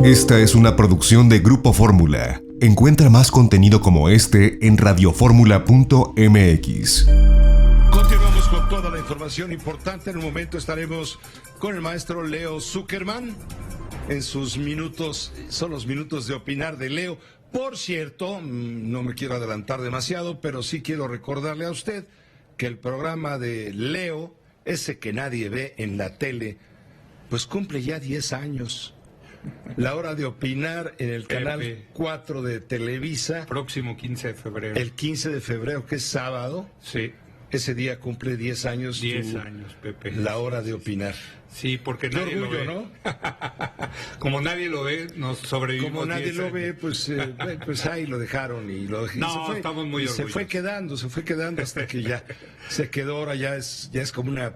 Esta es una producción de Grupo Fórmula. Encuentra más contenido como este en radioformula.mx. Continuamos con toda la información importante. En un momento estaremos con el maestro Leo Zuckerman. En sus minutos, son los minutos de opinar de Leo. Por cierto, no me quiero adelantar demasiado, pero sí quiero recordarle a usted que el programa de Leo, ese que nadie ve en la tele, pues cumple ya 10 años. La hora de opinar en el canal 4 de Televisa. Próximo 15 de febrero. El 15 de febrero, que es sábado. Sí. Ese día cumple 10 años. 10 años, Pepe. La hora de opinar. Sí, porque nadie orgullo, lo ve. ¿no? Como nadie lo ve, nos sobrevivimos. Como nadie lo ve, pues ahí lo dejaron y lo no, estamos muy orgullosos. Se fue quedando hasta que ya se quedó. Ahora ya es como una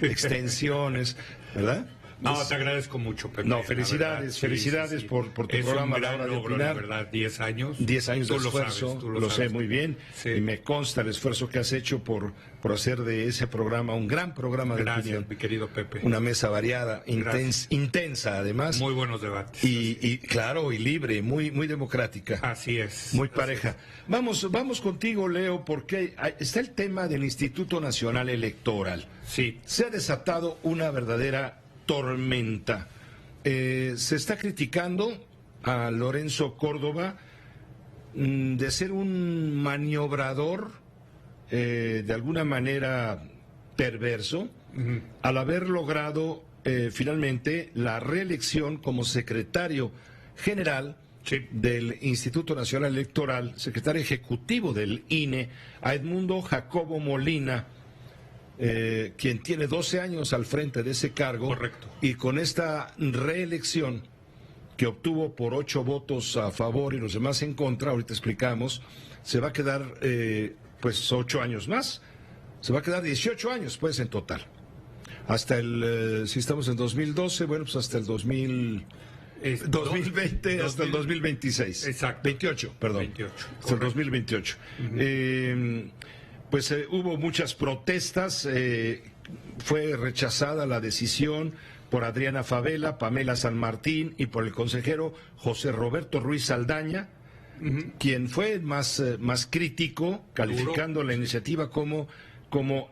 extensiones, ¿verdad? No, te agradezco mucho, Pepe. No, felicidades, felicidades sí. por tu programa. Es un gran logro, la verdad, 10 años. 10 años de esfuerzo, sabes, lo sé muy bien, sí. Y me consta el esfuerzo que has hecho por hacer de ese programa un gran programa de opinión. Gracias, mi querido Pepe. Una mesa variada, intensa además. Muy buenos debates. Y claro, y libre, muy democrática. Así es. Muy pareja. Vamos contigo, Leo, porque está el tema del Instituto Nacional Electoral. Sí. Se ha desatado una verdadera tormenta. Se está criticando a Lorenzo Córdoba de ser un maniobrador de alguna manera perverso, al haber logrado finalmente la reelección como secretario general del Instituto Nacional Electoral, secretario ejecutivo del INE, a Edmundo Jacobo Molina, quien tiene 12 años al frente de ese cargo. Correcto. Y con esta reelección que obtuvo por 8 votos a favor y los demás en contra, ahorita explicamos, se va a quedar pues 8 años más, se va a quedar 18 años pues en total. Hasta si estamos en 2012, bueno, pues hasta el 2020, hasta el 2026. Exacto. 28, perdón. 28. Hasta el 2028. Pues hubo muchas protestas, fue rechazada la decisión por Adriana Favela, Pamela San Martín y por el consejero José Roberto Ruiz Saldaña, quien fue más crítico, calificando la iniciativa como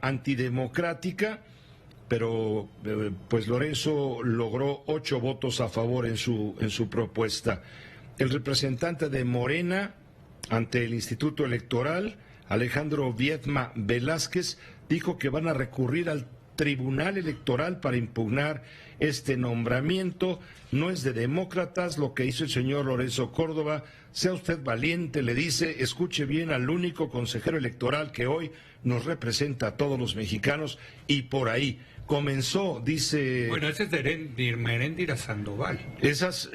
antidemocrática, pero pues Lorenzo logró 8 votos a favor en su propuesta. El representante de Morena ante el Instituto Electoral, Alejandro Viedma Velázquez, dijo que van a recurrir al Tribunal Electoral para impugnar este nombramiento. No es de demócratas lo que hizo el señor Lorenzo Córdoba. Sea usted valiente, le dice, escuche bien al único consejero electoral que hoy nos representa a todos los mexicanos. Y por ahí comenzó, dice... Bueno, ese es de Irmeréndira Sandoval. Eso es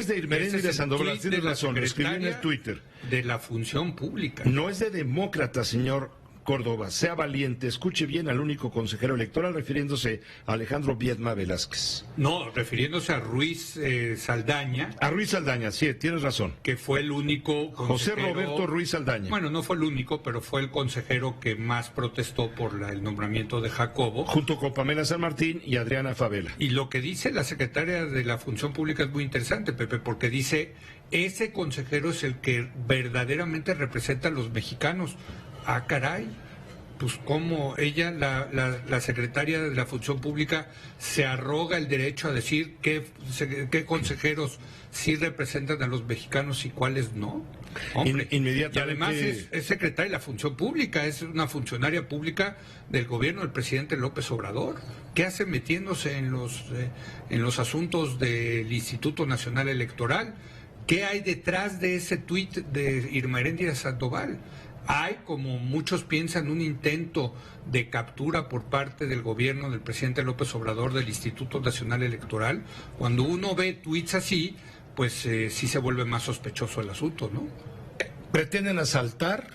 de Irmeréndira Sandoval, tiene razón, lo escribió en el Twitter. De la función pública. No es de demócrata, señor Córdoba, sea valiente, escuche bien al único consejero electoral, refiriéndose a Alejandro Viedma Velázquez. No, refiriéndose a Ruiz Saldaña. A Ruiz Saldaña, sí, tienes razón. Que fue el único consejero... José Roberto Ruiz Saldaña. Bueno, no fue el único, pero fue el consejero que más protestó por el nombramiento de Jacobo. Junto con Pamela San Martín y Adriana Favela. Y lo que dice la secretaria de la Función Pública es muy interesante, Pepe, porque dice, ese consejero es el que verdaderamente representa a los mexicanos. Ah, caray, pues cómo ella, la secretaria de la Función Pública, se arroga el derecho a decir qué consejeros sí representan a los mexicanos y cuáles no. Hombre, inmediatamente... Y además es secretaria de la Función Pública, es una funcionaria pública del gobierno del presidente López Obrador. ¿Qué hace metiéndose en los asuntos del Instituto Nacional Electoral? ¿Qué hay detrás de ese tuit de Irmeréndira Sandoval? Hay, como muchos piensan, un intento de captura por parte del gobierno del presidente López Obrador del Instituto Nacional Electoral. Cuando uno ve tuits así, pues sí se vuelve más sospechoso el asunto, ¿no? ¿Pretenden asaltar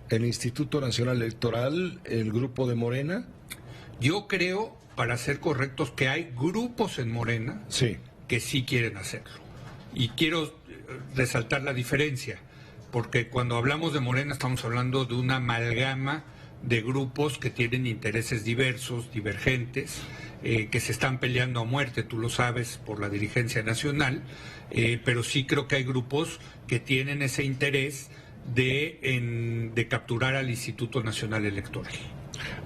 el Instituto Nacional Electoral, el grupo de Morena? Yo creo, para ser correctos, que hay grupos en Morena que sí quieren hacerlo. Y quiero resaltar la diferencia, porque cuando hablamos de Morena estamos hablando de una amalgama de grupos que tienen intereses diversos, divergentes, que se están peleando a muerte, tú lo sabes, por la dirigencia nacional, pero sí creo que hay grupos que tienen ese interés de capturar al Instituto Nacional Electoral.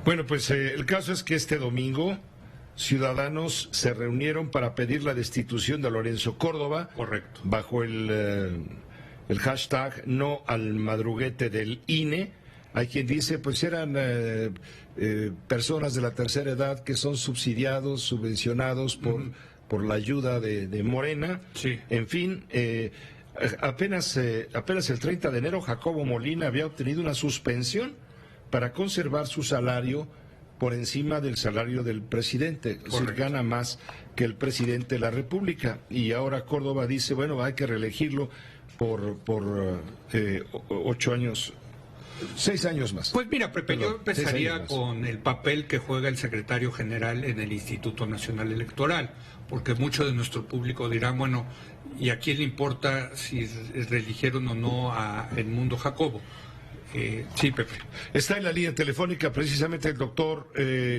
Bueno, pues el caso es que este domingo ciudadanos se reunieron para pedir la destitución de Lorenzo Córdoba. Correcto. Bajo el hashtag no al madruguete del INE. Hay quien dice, pues eran personas de la tercera edad que son subsidiados, subvencionados por la ayuda de Morena. Sí. En fin, apenas el 30 de enero Jacobo Molina había obtenido una suspensión para conservar su salario por encima del salario del presidente. Es decir, gana más que el presidente de la República. Y ahora Córdoba dice, bueno, hay que reelegirlo por 8 años, 6 años más. Pues mira, Pepe, Perdón, yo empezaría con el papel que juega el secretario general en el Instituto Nacional Electoral, porque mucho de nuestro público dirán, bueno, ¿y a quién le importa si reeligieron o no a Edmundo Jacobo? Sí, Pepe. Está en la línea telefónica precisamente el doctor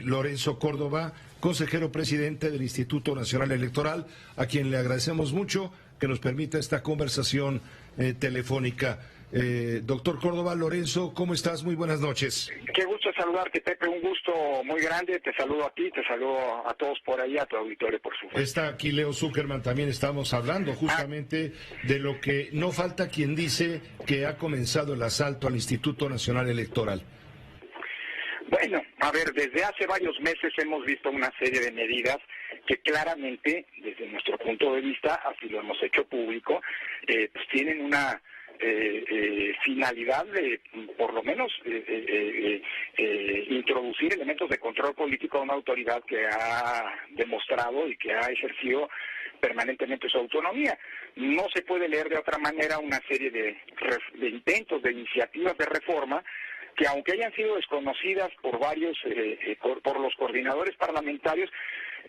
Lorenzo Córdoba, consejero presidente del Instituto Nacional Electoral, a quien le agradecemos mucho que nos permita esta conversación telefónica. Doctor Córdoba, Lorenzo, ¿cómo estás? Muy buenas noches. Qué gusto saludarte, Pepe, un gusto muy grande. Te saludo a ti, te saludo a todos por ahí, a tu auditorio, por supuesto. Está aquí Leo Zuckerman, también estamos hablando justamente de lo que no falta quien dice que ha comenzado el asalto al Instituto Nacional Electoral. Bueno, a ver, desde hace varios meses hemos visto una serie de medidas que claramente, desde nuestro punto de vista, así lo hemos hecho público, pues tienen una finalidad de, por lo menos, introducir elementos de control político a una autoridad que ha demostrado y que ha ejercido permanentemente su autonomía. No se puede leer de otra manera una serie de intentos, de iniciativas de reforma que, aunque hayan sido desconocidas por varios, por los coordinadores parlamentarios,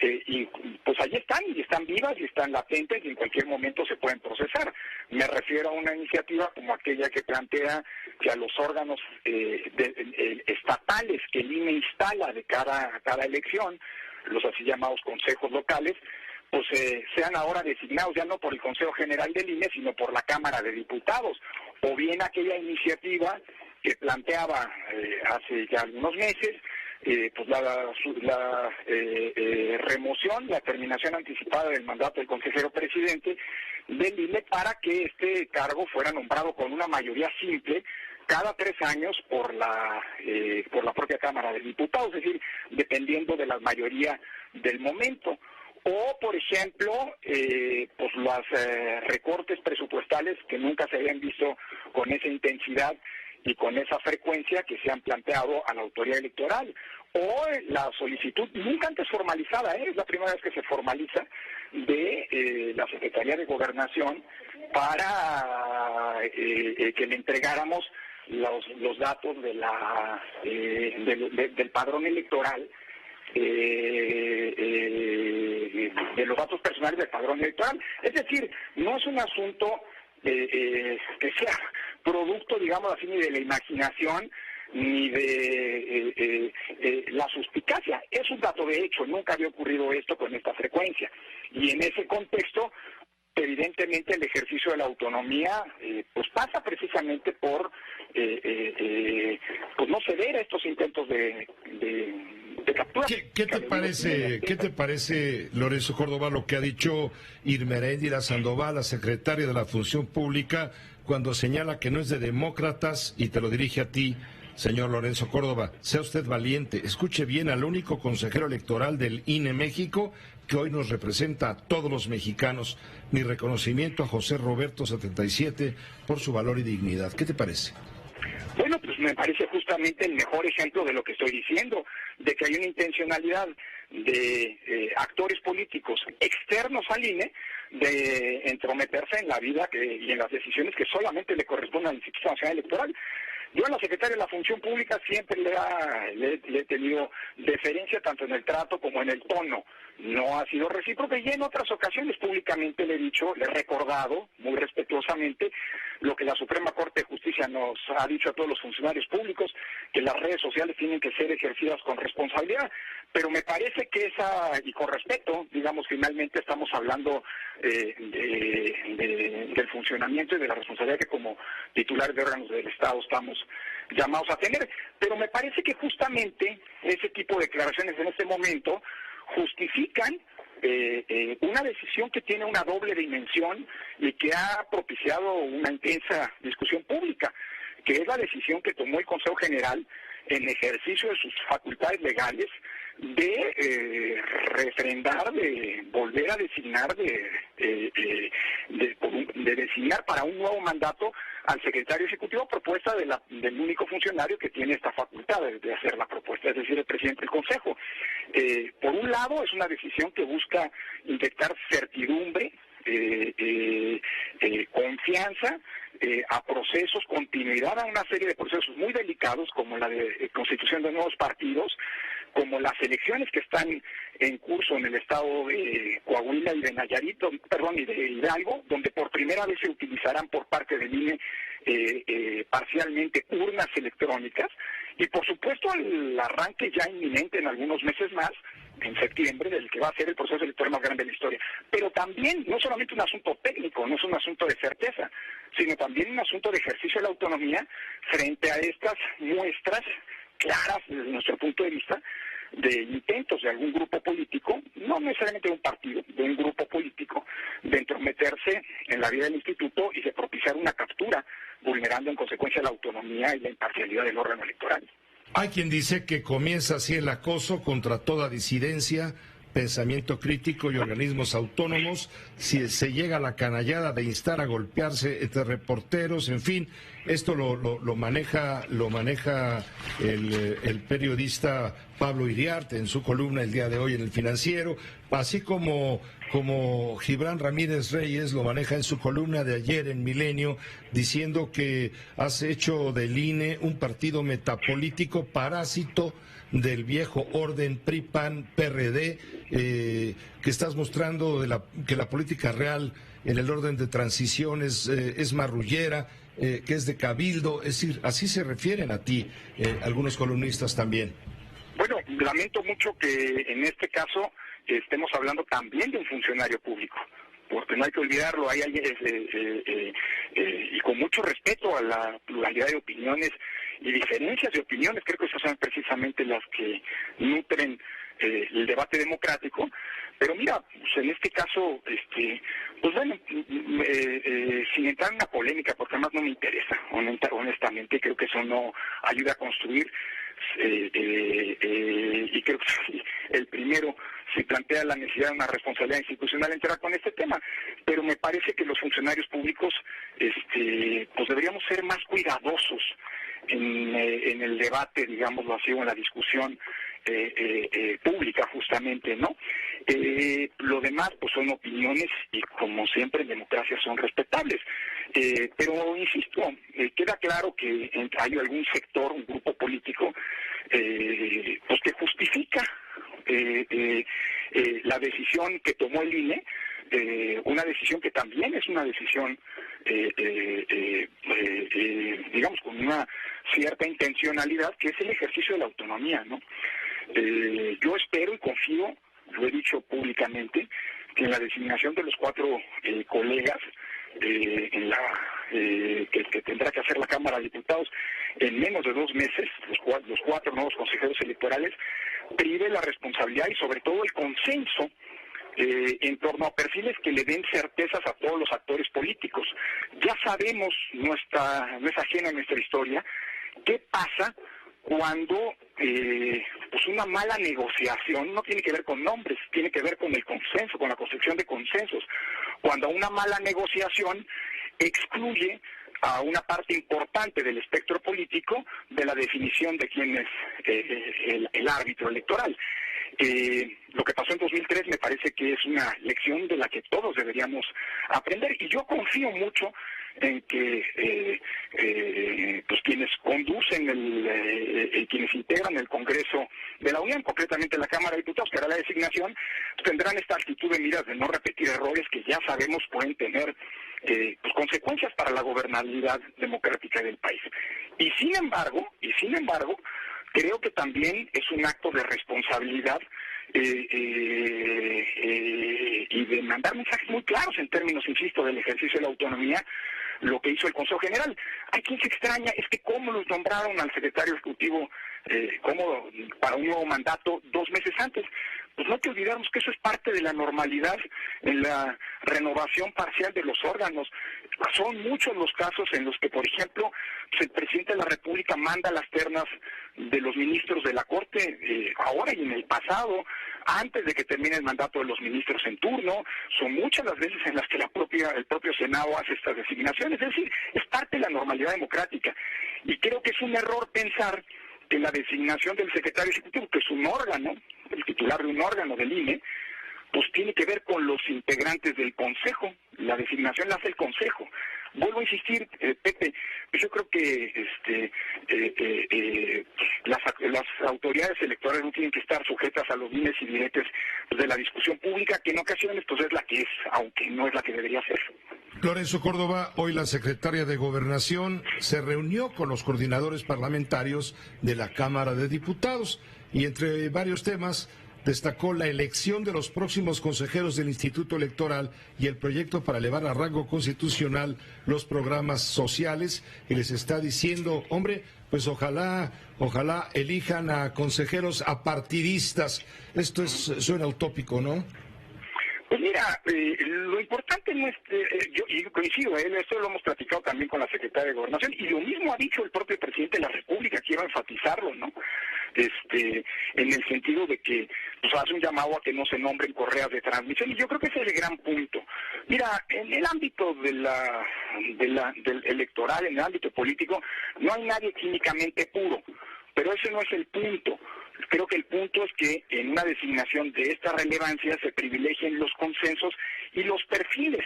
y pues allí están, y están vivas, y están latentes, y en cualquier momento se pueden procesar. Me refiero a una iniciativa como aquella que plantea que a los órganos estatales que el INE instala de cara a cada elección, los así llamados consejos locales, pues sean ahora designados ya no por el Consejo General del INE, sino por la Cámara de Diputados, o bien aquella iniciativa que planteaba hace ya algunos meses, pues la remoción, la terminación anticipada del mandato del consejero presidente del INE para que este cargo fuera nombrado con una mayoría simple cada 3 años por la propia Cámara de Diputados, es decir, dependiendo de la mayoría del momento. O, por ejemplo, pues los recortes presupuestales que nunca se habían visto con esa intensidad y con esa frecuencia que se han planteado a la autoridad electoral, o la solicitud nunca antes formalizada, es la primera vez que se formaliza, de la Secretaría de Gobernación para que le entregáramos los datos de del padrón electoral, de los datos personales del padrón electoral. Es decir, no es un asunto que sea producto, digamos así, ni de la imaginación ni de la suspicacia. Es un dato de hecho, nunca había ocurrido esto con esta frecuencia. Y en ese contexto, evidentemente el ejercicio de la autonomía pues pasa precisamente por pues no ceder a estos intentos de captura. ¿Qué te parece, Lorenzo Córdoba, lo que ha dicho Irma Heréndira Sandoval, la secretaria de la Función Pública, cuando señala que no es de demócratas, y te lo dirige a ti, señor Lorenzo Córdoba? Sea usted valiente, escuche bien al único consejero electoral del INE México que hoy nos representa a todos los mexicanos. Mi reconocimiento a José Roberto 77 por su valor y dignidad. ¿Qué te parece? Bueno, pues me parece justamente el mejor ejemplo de lo que estoy diciendo, de que hay una intencionalidad de actores políticos externos al INE de entrometerse en la vida y en las decisiones que solamente le corresponden al Instituto Nacional Electoral. Yo a la secretaria de la Función Pública siempre le he tenido deferencia tanto en el trato como en el tono. No ha sido recíproco, y en otras ocasiones públicamente le he dicho, le he recordado muy respetuosamente lo que la Suprema Corte de Justicia nos ha dicho a todos los funcionarios públicos, que las redes sociales tienen que ser ejercidas con responsabilidad, pero me parece que y con respeto, digamos, finalmente estamos hablando del funcionamiento y de la responsabilidad que como titulares de órganos del Estado estamos llamados a tener, pero me parece que justamente ese tipo de declaraciones en este momento justifican una decisión que tiene una doble dimensión y que ha propiciado una intensa discusión pública, que es la decisión que tomó el Consejo General en ejercicio de sus facultades legales de refrendar, de volver a designar, de designar para un nuevo mandato al secretario ejecutivo, propuesta del único funcionario que tiene esta facultad de hacer la propuesta, es decir, el presidente del Consejo. Por un lado, es una decisión que busca inyectar certidumbre, confianza a procesos, continuidad a una serie de procesos muy delicados, como la de constitución de nuevos partidos, como las elecciones que están en curso en el estado de Coahuila y de Nayarit, y de Hidalgo, donde por primera vez se utilizarán por parte del INE parcialmente urnas electrónicas, y por supuesto el arranque ya inminente en algunos meses más, en septiembre, del que va a ser el proceso electoral más grande de la historia. Pero también, no solamente un asunto técnico, no es un asunto de certeza, sino también un asunto de ejercicio de la autonomía frente a estas muestras claras, desde nuestro punto de vista, de intentos de algún grupo político, no necesariamente de un partido, de un grupo político, de entrometerse en la vida del instituto y de propiciar una captura, vulnerando en consecuencia la autonomía y la imparcialidad del órgano electoral. Hay quien dice que comienza así el acoso contra toda disidencia, pensamiento crítico y organismos autónomos, si se llega a la canallada de instar a golpearse entre reporteros, en fin, esto lo maneja el periodista Pablo Iriarte en su columna el día de hoy en El Financiero, así como Gibran Ramírez Reyes lo maneja en su columna de ayer en Milenio, diciendo que has hecho del INE un partido metapolítico parásito del viejo orden PRI-PAN-PRD, que estás mostrando que la política real en el orden de transición es marrullera, que es de cabildo, es decir, así se refieren a ti algunos columnistas también. Bueno, lamento mucho que en este caso estemos hablando también de un funcionario público, porque no hay que olvidarlo, hay alguien, y con mucho respeto a la pluralidad de opiniones y diferencias de opiniones, creo que esas son precisamente las que nutren el debate democrático. Pero mira, pues en este caso, pues bueno, sin entrar en una polémica, porque además no me interesa, honestamente, creo que eso no ayuda a construir, y creo que el primero se plantea la necesidad de una responsabilidad institucional entrar con este tema, pero me parece que los funcionarios públicos, pues deberíamos ser más cuidadosos en el debate, digámoslo así, o en la discusión pública, justamente, ¿no? Lo demás, pues son opiniones y, como siempre, en democracia son respetables. Pero, insisto, queda claro que hay algún sector, un grupo político, pues que justifica la decisión que tomó el INE, una decisión que también es una decisión, digamos, con una cierta intencionalidad, que es el ejercicio de la autonomía, ¿no? Yo espero y confío, lo he dicho públicamente, que en la designación de los 4 colegas que tendrá que hacer la Cámara de Diputados en menos de 2 meses, los 4 nuevos consejeros electorales, prive la responsabilidad y sobre todo el consenso en torno a perfiles que le den certezas a todos los actores políticos. Ya sabemos, no es ajena a nuestra historia, qué pasa cuando pues una mala negociación no tiene que ver con nombres, tiene que ver con el consenso, con la construcción de consensos. Cuando una mala negociación excluye a una parte importante del espectro político de la definición de quién es el árbitro electoral. Lo que pasó en 2003 me parece que es una lección de la que todos deberíamos aprender, y yo confío mucho en que pues quienes conducen quienes integran el Congreso de la Unión, concretamente la Cámara de Diputados, que hará la designación, tendrán esta actitud de miras de no repetir errores que ya sabemos pueden tener pues consecuencias para la gobernabilidad democrática del país. Y sin embargo, creo que también es un acto de responsabilidad y de mandar mensajes muy claros en términos, insisto, del ejercicio de la autonomía, lo que hizo el Consejo General. Hay quien se extraña, es que cómo los nombraron al secretario ejecutivo como para un nuevo mandato 2 meses antes. Pues no hay que olvidarnos que eso es parte de la normalidad en la renovación parcial de los órganos. Son muchos los casos en los que, por ejemplo, pues el presidente de la República manda las ternas de los ministros de la Corte, ahora y en el pasado, antes de que termine el mandato de los ministros en turno. Son muchas las veces en las que el propio Senado hace estas designaciones. Es decir, es parte de la normalidad democrática. Y creo que es un error pensar que la designación del secretario ejecutivo, que es un órgano, el titular de un órgano del INE, pues tiene que ver con los integrantes del Consejo. La designación la hace el Consejo. Vuelvo a insistir, Pepe, pues yo creo que las autoridades electorales no tienen que estar sujetas a los dimes y diretes de la discusión pública, que en ocasiones pues es la que es, aunque no es la que debería ser. Lorenzo Córdoba, hoy la secretaria de Gobernación se reunió con los coordinadores parlamentarios de la Cámara de Diputados y entre varios temas destacó la elección de los próximos consejeros del Instituto Electoral y el proyecto para elevar a rango constitucional los programas sociales, y les está diciendo, hombre, pues ojalá elijan a consejeros apartidistas. Esto suena utópico, ¿no? Pues mira, lo importante no es, yo coincido, esto lo hemos platicado también con la secretaria de Gobernación, y lo mismo ha dicho el propio presidente de la República, quiero enfatizarlo, ¿no? En el sentido de que pues hace un llamado a que no se nombren correas de transmisión, y yo creo que ese es el gran punto. Mira, en el ámbito del electoral, en el ámbito político, no hay nadie químicamente puro, pero ese no es el punto. Creo que el punto es que en una designación de esta relevancia se privilegien los consensos y los perfiles.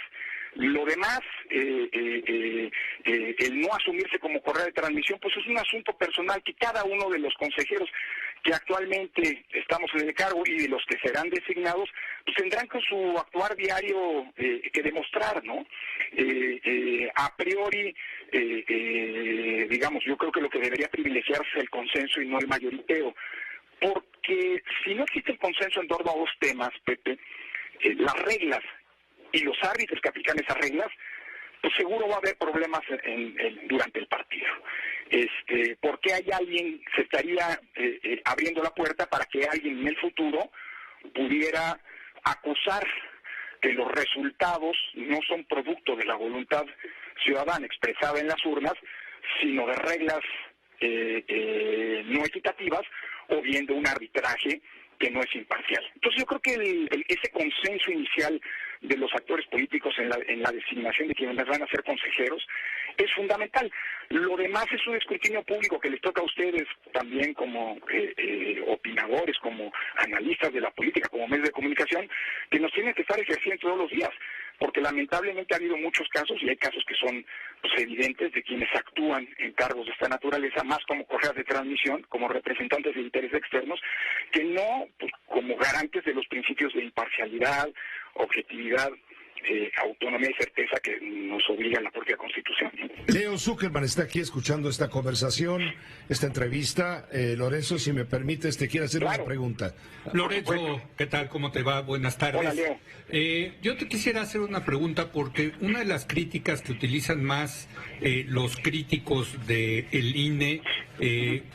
Lo demás, el no asumirse como correa de transmisión, pues es un asunto personal que cada uno de los consejeros que actualmente estamos en el cargo y de los que serán designados, pues tendrán con su actuar diario que demostrar, ¿no? A priori, digamos, yo creo que lo que debería privilegiarse es el consenso y no el mayoriteo, porque si no existe el consenso en torno a 2 temas, Pepe, las reglas y los árbitros que aplican esas reglas, pues seguro va a haber problemas durante el partido. Porque hay alguien, se estaría abriendo la puerta para que alguien en el futuro pudiera acusar que los resultados no son producto de la voluntad ciudadana expresada en las urnas, sino de reglas no equitativas o bien de un arbitraje que no es imparcial. Entonces yo creo que ese consenso inicial de los actores políticos en la designación de quienes van a ser consejeros es fundamental. Lo demás es un escrutinio público que les toca a ustedes también como opinadores, como analistas de la política, como medios de comunicación, que nos tienen que estar ejerciendo todos los días, porque lamentablemente ha habido muchos casos, y hay casos que son pues, evidentes, de quienes actúan en cargos de esta naturaleza, más como correas de transmisión, como representantes de intereses externos, que no pues, como garantes de los principios de imparcialidad, objetividad, autonomía y certeza que nos obliga la propia Constitución. Leo Zuckerman está aquí escuchando esta conversación, esta entrevista. Lorenzo, si me permites, te quiero hacer una pregunta. Lorenzo, ¿qué tal? ¿Cómo te va? Buenas tardes. Hola, Leo. Yo te quisiera hacer una pregunta porque una de las críticas que utilizan más los críticos del INE,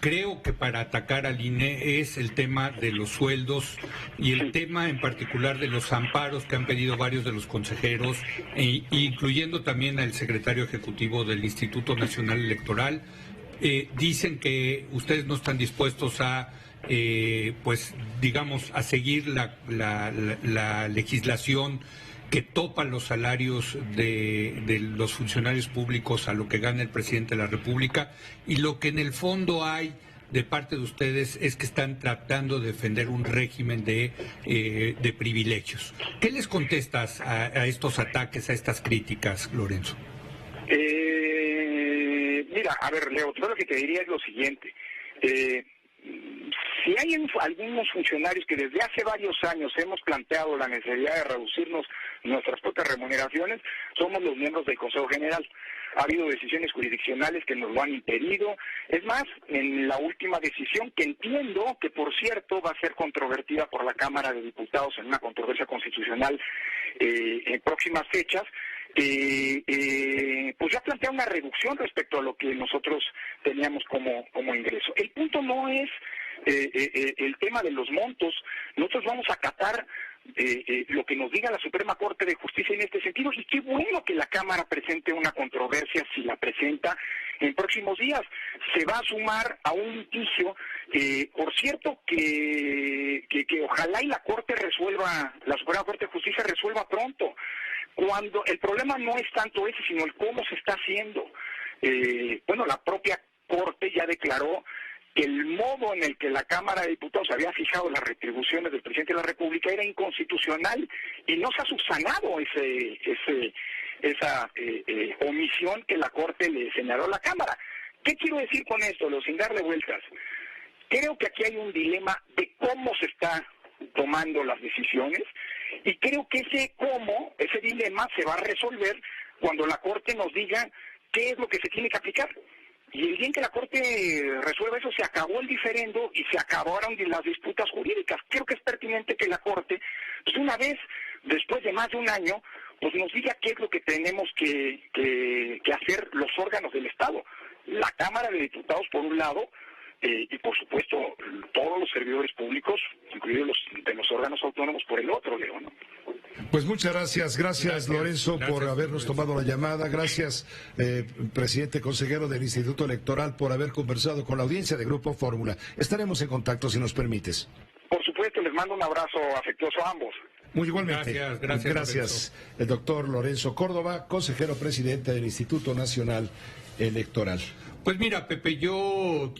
creo que para atacar al INE es el tema de los sueldos y el tema en particular de los amparos que han pedido varios de los consejeros, incluyendo también al secretario ejecutivo del Instituto Nacional Electoral. Dicen que ustedes no están dispuestos a pues digamos a seguir la legislación que topa los salarios de los funcionarios públicos a lo que gana el presidente de la República, y lo que en el fondo hay de parte de ustedes es que están tratando de defender un régimen de privilegios. ¿Qué les contestas a estos ataques, a estas críticas, Lorenzo? Mira, a ver, Leo, yo lo que te diría es lo siguiente. Si hay algunos funcionarios que desde hace varios años hemos planteado la necesidad de reducirnos nuestras propias remuneraciones, somos los miembros del Consejo General. Ha habido decisiones jurisdiccionales que nos lo han impedido. Es más, en la última decisión, que entiendo que, por cierto, va a ser controvertida por la Cámara de Diputados en una controversia constitucional en próximas fechas, pues ya plantea una reducción respecto a lo que nosotros teníamos como ingreso. El punto no es el tema de los montos. Nosotros vamos a acatar lo que nos diga la Suprema Corte de Justicia en este sentido, y qué bueno que la Cámara presente una controversia, si la presenta en próximos días. Se va a sumar a un litigio, por cierto, que ojalá y la Corte resuelva, la Suprema Corte de Justicia resuelva pronto, cuando el problema no es tanto ese, sino el cómo se está haciendo. Bueno, la propia Corte ya declaró que el modo en el que la Cámara de Diputados había fijado las retribuciones del presidente de la República era inconstitucional, y no se ha subsanado esa omisión que la Corte le señaló a la Cámara. ¿Qué quiero decir con esto? Sin darle vueltas. Creo que aquí hay un dilema de cómo se está tomando las decisiones, y creo que ese dilema se va a resolver cuando la Corte nos diga qué es lo que se tiene que aplicar. Y el día en que la Corte resuelva eso, se acabó el diferendo y se acabaron las disputas jurídicas. Creo que es pertinente que la Corte, pues una vez, después de más de un año, pues nos diga qué es lo que tenemos que hacer los órganos del Estado. La Cámara de Diputados, por un lado, y por supuesto todos los servidores públicos, incluidos los órganos autónomos, por el otro, Leo, ¿no? Pues muchas gracias Lorenzo, por habernos tomado la llamada. Gracias, presidente consejero del Instituto Electoral, por haber conversado con la audiencia de Grupo Fórmula. Estaremos en contacto, si nos permites. Por supuesto, les mando un abrazo afectuoso a ambos. Muy igualmente. Gracias. El doctor Lorenzo Córdoba, consejero presidente del Instituto Nacional Electoral. Pues mira, Pepe, yo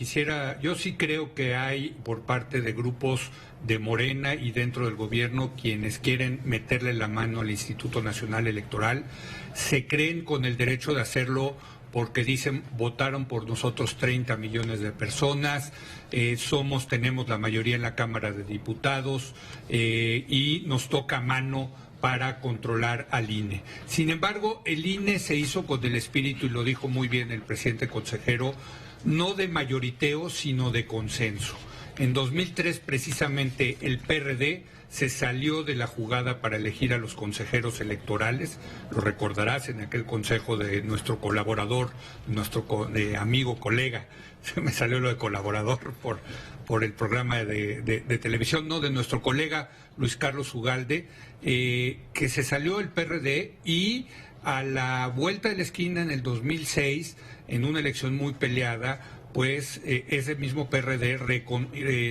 sí creo que hay por parte de grupos de Morena y dentro del gobierno quienes quieren meterle la mano al Instituto Nacional Electoral, se creen con el derecho de hacerlo porque dicen votaron por nosotros 30 millones de personas, tenemos la mayoría en la Cámara de Diputados y nos toca mano para controlar al INE. Sin embargo, el INE se hizo con el espíritu, y lo dijo muy bien el presidente consejero, no de mayoriteo, sino de consenso. En 2003, precisamente, el PRD se salió de la jugada para elegir a los consejeros electorales. Lo recordarás en aquel consejo de nuestro colaborador, nuestro amigo, colega, se me salió lo de colaborador por el programa de televisión, no, de nuestro colega Luis Carlos Ugalde, que se salió el PRD, y a la vuelta de la esquina en el 2006, en una elección muy peleada, pues ese mismo PRD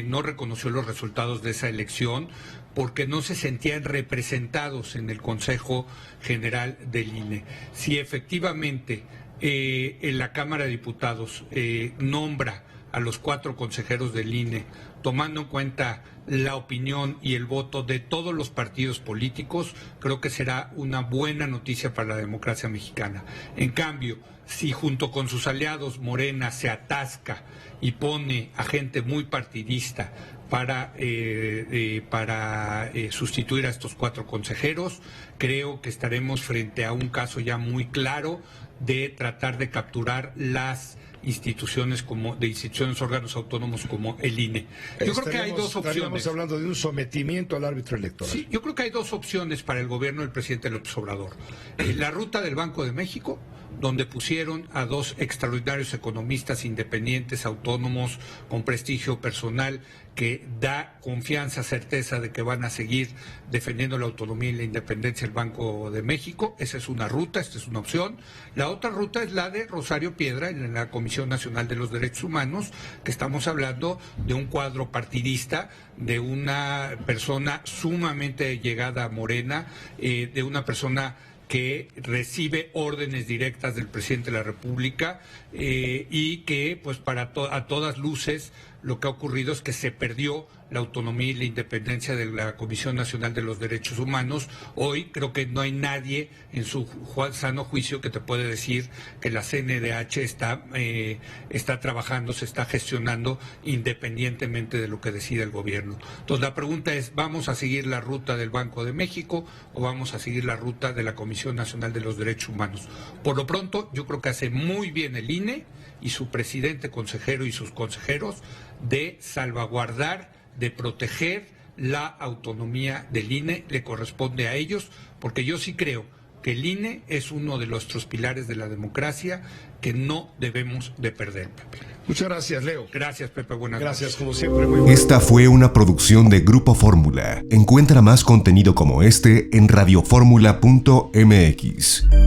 no reconoció los resultados de esa elección porque no se sentían representados en el Consejo General del INE. Si efectivamente en la Cámara de Diputados nombra a los 4 consejeros del INE, tomando en cuenta la opinión y el voto de todos los partidos políticos, creo que será una buena noticia para la democracia mexicana. En cambio, si junto con sus aliados Morena se atasca y pone a gente muy partidista para sustituir a estos 4 consejeros, creo que estaremos frente a un caso ya muy claro de tratar de capturar las instituciones órganos autónomos como el INE. Yo creo que hay dos opciones. Estaríamos hablando de un sometimiento al árbitro electoral. Sí, yo creo que hay 2 opciones para el gobierno del presidente López Obrador. La ruta del Banco de México, donde pusieron a 2 extraordinarios economistas independientes, autónomos, con prestigio personal, que da confianza, certeza de que van a seguir defendiendo la autonomía y la independencia del Banco de México. Esa es una ruta, esta es una opción. La otra ruta es la de Rosario Piedra en la Comisión Nacional de los Derechos Humanos, que estamos hablando de un cuadro partidista, de una persona sumamente llegada a Morena, de una persona que recibe órdenes directas del presidente de la República y que, pues, a todas luces, lo que ha ocurrido es que se perdió la autonomía y la independencia de la Comisión Nacional de los Derechos Humanos. Hoy creo que no hay nadie en su sano juicio que te puede decir que la CNDH está trabajando, se está gestionando independientemente de lo que decida el gobierno. Entonces la pregunta es, ¿vamos a seguir la ruta del Banco de México o vamos a seguir la ruta de la Comisión Nacional de los Derechos Humanos? Por lo pronto, yo creo que hace muy bien el INE y su presidente, consejero y sus consejeros de salvaguardar, de proteger la autonomía del INE, le corresponde a ellos, porque yo sí creo que el INE es uno de nuestros pilares de la democracia que no debemos de perder, Pepe. Muchas gracias, Leo. Gracias, Pepe. Buenas Gracias, noches. como siempre. Muy buenas. Esta fue una producción de Grupo Fórmula. Encuentra más contenido como este en radioformula.mx.